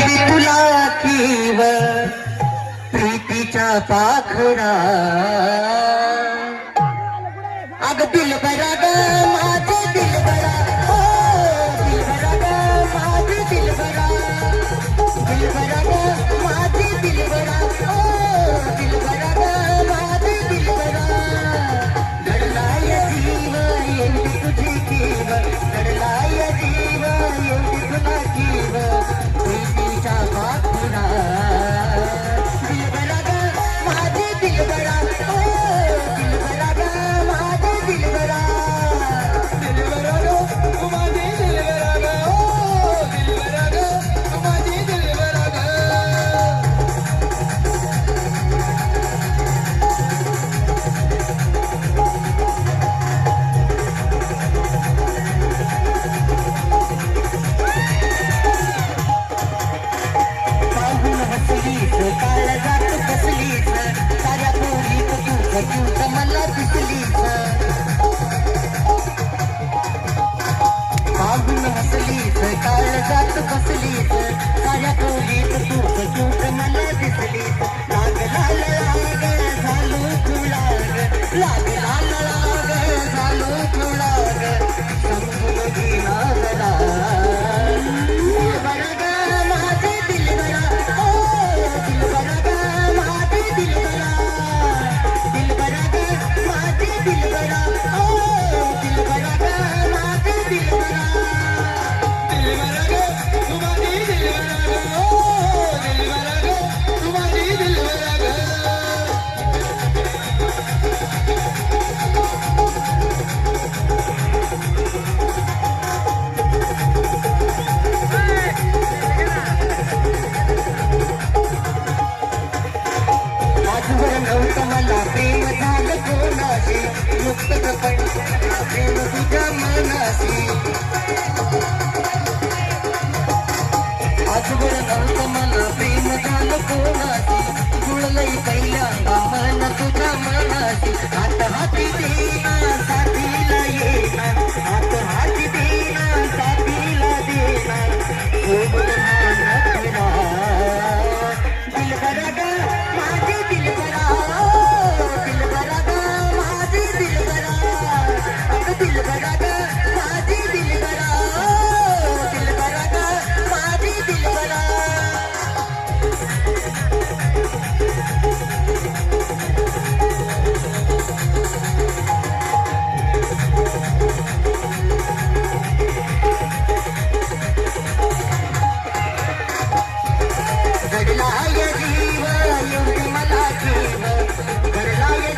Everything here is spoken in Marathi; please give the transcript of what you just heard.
एवढी तुला कीव प्रीतीच्या पाखरा अग दिलबरा ग माझे दिलबरा ओ दिलबरा ग माझे दिलबरा दिलबरा ग माझे दिलबरा ओ दिलबरा ग माझे दिलबरा घडलाय जीव एवढी तुझी कीव घडलाय जीव एवढी तुला कीव प्रीतीच्या पाखरा दिलबरा ग माझे दिलबरा ओ दिलबरा ग माझे दिलबरा दिलबरा ग माझे दिलबरा ग ओ दिलबरा ग माझे दिलबरा ग पाहून हसलीस काळजात बसलीस साऱ्या पोरीत तूच मला दिसलीस पाहून हसलीस काळजात बसलीस साऱ्या पोरीत तूच मला दिसलीस लाग लाल लाग झालो तुलाग लाग लाल लाग झालो तुलाग समजून घेना जरा दिलबरा ग माझे दिलबरा ओ दिलबरा ग माझे दिलबरा दिलबरा ग माझे दिलबरा ओ दिलबरा ग माझे दिलबरा दिलबरा ग तू माझी दिलबरा ग ओ दिलबरा ग तू माझी दिलबरा ग आजवर नव्हतं मला प्रेम झालं कोणाशी मुक्त पण प्रेम तुझ्या मनाशी आजवर नव्हतं मला प्रेम झालं कोणाशी जुळलंय पहिल्यांदा मन तुझ्या मनाशी हात हाती देना साथीला येना हात हाती देना साथीला देना सोबत मान दिलबरा ग माझे दिलबरा दिलबरा ग माझे दिलबरा अग दिलबरा ग माझे दिलबरा दिलबरा ग माझे दिलबरा घडलाय जीव एवढी मला जीव घडलाय